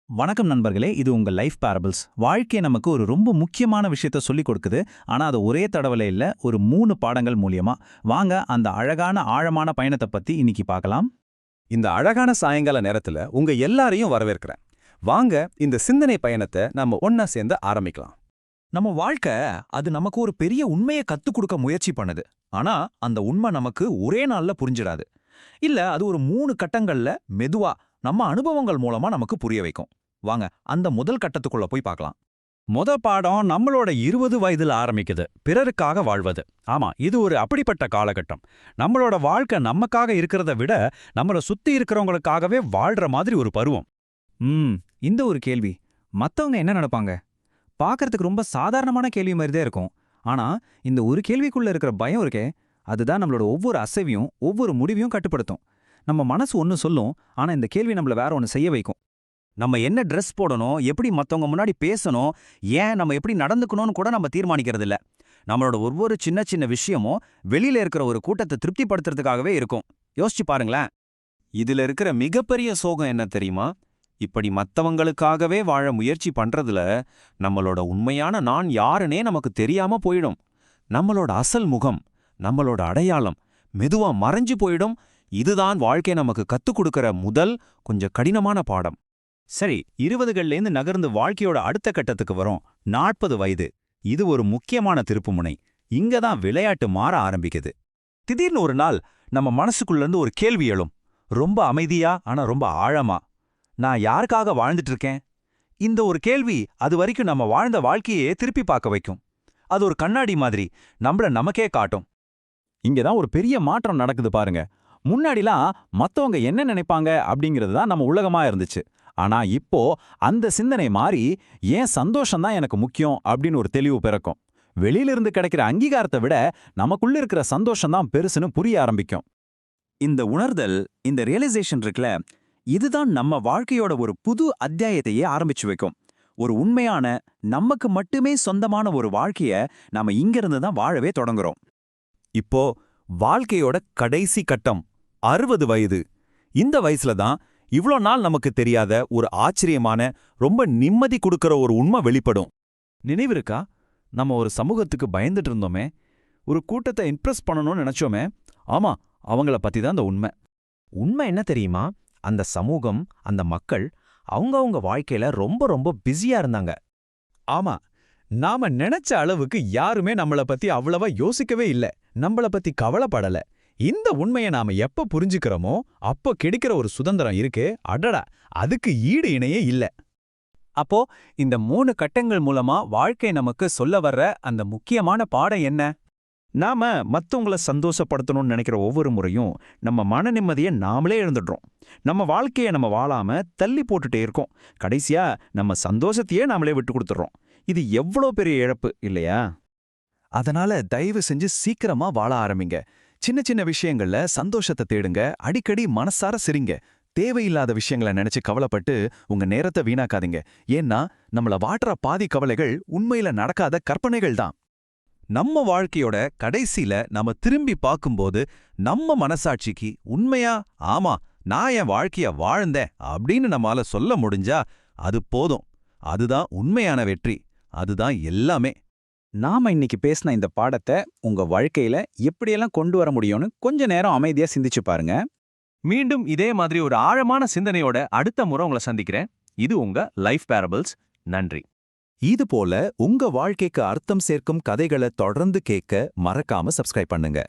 வணக்கம் நண்பர்களே, இது உங்க லைஃப் பேரபிள்ஸ். வாழ்க்கை நமக்கு ஒரு ரொம்ப முக்கியமான விஷயத்த சொல்லிக் கொடுக்குது. ஆனா அது ஒரே தடவைல இல்ல, ஒரு 3 பாடங்கள் மூலியமா. வாங்க அந்த அழகான ஆழமான பயணத்தை பத்தி இன்னைக்கு பார்க்கலாம். இந்த அழகான சாயங்கால நேரத்துல உங்க எல்லாரையும் வரவேற்கிறேன். வாங்க இந்த சிந்தனை பயணத்தை நம்ம ஒன்னா சேர்ந்து ஆரம்பிக்கலாம். நம்ம வாழ்க்கை அது நமக்கு ஒரு பெரிய உண்மையை கத்துக் கொடுக்க முயற்சி பண்ணுது. ஆனா அந்த உண்மை நமக்கு ஒரே நாள்ல புரிஞ்சிடாது. இல்ல அது ஒரு 3 கட்டங்கள்ல மெதுவா நம்ம அனுபவங்கள் மூலமா நமக்கு புரிய வைக்கும். வாங்க அந்த முதல் கட்டத்துக்குள்ள போய் பார்க்கலாம். பாடம் நம்மளோட 20 வயதுல ஆரம்பிக்குது. பிறருக்காக வாழ்வது. ஆமா, இது ஒரு அப்படிப்பட்ட காலகட்டம். நம்மளோட வாழ்க்கை நமக்காக இருக்கிறத விட நம்மள சுத்தி இருக்கிறவங்களுக்காகவே வாழ்ற மாதிரி ஒரு பருவம். இந்த ஒரு கேள்வி மத்தவங்க என்ன நினைப்பாங்க? பார்க்கறதுக்கு ரொம்ப சாதாரணமான கேள்வி மாதிரி தான் இருக்கும். ஆனா இந்த ஒரு கேள்விக்குள்ள இருக்கிற பயம் இருக்கே, அதுதான் நம்மளோட ஒவ்வொரு அசைவையும் ஒவ்வொரு முடிவையும் கட்டுப்படுத்தும். நம்ம மனசு ஒன்னு சொல்லும், ஆனா இந்த கேள்வி நம்மள வேற ஒன்னு செய்ய வைக்கும். நம்ம என்ன ட்ரெஸ் போடணும், எப்படி மத்தவங்க முன்னாடி பேசணும், ஏன் நம்ம எப்படி நடந்துக்கணும்னு கூட நம்ம தீர்மானிக்கிறது இல்ல. நம்மளோட ஒவ்வொரு சின்ன சின்ன விஷயமும் வெளியில இருக்கிற ஒரு கூட்டத்தை திருப்திப்படுத்துறதுக்காகவே இருக்கும். யோசிச்சு பாருங்களேன். இதுல இருக்கிற மிகப்பெரிய சோகம் என்ன தெரியுமா? இப்படி மத்தவங்களுக்காகவே வாழ முயற்சி பண்றதுல நம்மளோட உண்மையான நான் யாருன்னே நமக்கு தெரியாம போயிடும். நம்மளோட அசல் முகம், நம்மளோட அடையாளம் மெதுவா மறைஞ்சு போயிடும். இதுதான் வாழ்க்கை நமக்கு கத்துக் கொடுக்கிற முதல் கொஞ்சம் கடினமான பாடம். சரி, 20கள்லேருந்து நகர்ந்து வாழ்க்கையோட அடுத்த கட்டத்துக்கு வரோம். 40 வயது. இது ஒரு முக்கியமான திருப்புமுனை. இங்க தான் விளையாட்டு மாற ஆரம்பிக்குது. திடீர்னு ஒரு நாள் நம்ம மனசுக்குள்ளேருந்து ஒரு கேள்வி எழும். ரொம்ப அமைதியா, ஆனா ரொம்ப ஆழமா. நான் யாருக்காக வாழ்ந்துட்டு இருக்கேன்? இந்த ஒரு கேள்வி அது வரைக்கும் நம்ம வாழ்ந்த வாழ்க்கையே திருப்பி பார்க்க வைக்கும். அது ஒரு கண்ணாடி மாதிரி நம்மள நமக்கே காட்டும். இங்கதான் ஒரு பெரிய மாற்றம் நடக்குது பாருங்க. முன்னாடிலாம் மத்தவங்க என்ன நினைப்பாங்க அப்படிங்கிறது தான் நம்ம உலகமா இருந்துச்சு. ஆனா இப்போ அந்த சிந்தனை மாறி ஏன் சந்தோஷம்தான் எனக்கு முக்கியம் அப்படின்னு ஒரு தெளிவு பிறக்கும். வெளியிலிருந்து கிடைக்கிற அங்கீகாரத்தை விட நமக்குள்ள இருக்கிற சந்தோஷம்தான் பெருசுன்னு புரிய ஆரம்பிக்கும். இந்த உணர்தல், இந்த ரியலைசேஷன் இருக்குல்ல, இதுதான் நம்ம வாழ்க்கையோட ஒரு புது அத்தியாயத்தையே ஆரம்பிச்சு வைக்கும். ஒரு உண்மையான, நமக்கு மட்டுமே சொந்தமான ஒரு வாழ்க்கைய நாம இங்கிருந்து தான் வாழவே தொடங்குறோம். இப்போ வாழ்க்கையோட கடைசி கட்டம் 60 வயது. இந்த வயசுல தான் இவ்ளோ நாள் நமக்கு தெரியாத ஒரு ஆச்சரியமான, ரொம்ப நிம்மதி கொடுக்கற ஒரு உண்மை வெளிப்படும். நினைவிருக்கா? நம்ம ஒரு சமூகத்துக்கு பயந்துட்டு இருந்தோமே, ஒரு கூட்டத்தை இம்ப்ரெஸ் பண்ணணும்னு நினைச்சோமே. ஆமா, அவங்கள பத்தி தான் அந்த உண்மை. உண்மை என்ன தெரியுமா? அந்த சமூகம், அந்த மக்கள் அவங்க வாழ்க்கையில ரொம்ப ரொம்ப பிஸியா இருந்தாங்க. ஆமா, நாம நினைச்ச அளவுக்கு யாருமே நம்மள பத்தி அவ்வளவா யோசிக்கவே இல்ல, நம்மள பத்தி கவலைப்படல. இந்த உண்மையை நாம எப்ப புரிஞ்சுக்கிறோமோ அப்போ கிடைக்கிற ஒரு சுதந்திரம் இருக்கே, அடடா, அதுக்கு ஈடு இணையே இல்ல. அப்போ இந்த 3 கட்டங்கள் மூலமா வாழ்க்கை நமக்கு சொல்ல வர்ற அந்த முக்கியமான பாடம் என்ன? நாம மத்தவங்கள சந்தோஷப்படுத்தணும்னு நினைக்கிற ஒவ்வொரு முறையும் நம்ம மன நிம்மதியை நாமளே இழந்துடுறோம். நம்ம வாழ்க்கையை நம்ம வாழாம தள்ளி போட்டுட்டே இருக்கோம். கடைசியா நம்ம சந்தோஷத்தையே நாமளே விட்டு கொடுத்துடுறோம். இது எவ்வளோ பெரிய இழப்பு இல்லையா? அதனால தயவு செஞ்சு சீக்கிரமா வாழ ஆரம்பிங்க. சின்ன சின்ன விஷயங்கள்ல சந்தோஷத்தை தேடுங்க. அடிக்கடி மனசார சிரிங்க. தேவையில்லாத விஷயங்களை நினைச்சு கவலைப்பட்டு உங்க நேரத்தை வீணாக்காதீங்க. ஏன்னா நம்மள வாட்டுற பாதி கவலைகள் உண்மையில நடக்காத கற்பனைகள் தான். நம்ம வாழ்க்கையோட கடைசியில நாம திரும்பி பார்க்கும்போது நம்ம மனசாட்சிக்கு உண்மையா, ஆமா, நான் என் வாழ்க்கைய வாழ்ந்தேன் அப்படின்னு நம்மால சொல்ல முடிஞ்சா அது போதும். அதுதான் உண்மையான வெற்றி. அதுதான் எல்லாமே. நாம இன்னைக்கு பேசின இந்த பாடத்தை உங்க வாழ்க்கையில எப்படியெல்லாம் கொண்டு வர முடியும்னு கொஞ்ச நேரம் அமைதியா சிந்திச்சு பாருங்க. மீண்டும் இதே மாதிரி ஒரு ஆழமான சிந்தனையோட அடுத்த முறை உங்களை சந்திக்கிறேன். இது உங்க லைஃப் பேரபிள்ஸ். நன்றி. இது போல உங்க வாழ்க்கைக்கு அர்த்தம் சேர்க்கும் கதைகளை தொடர்ந்து கேட்க மறக்காம சப்ஸ்கிரைப் பண்ணுங்க.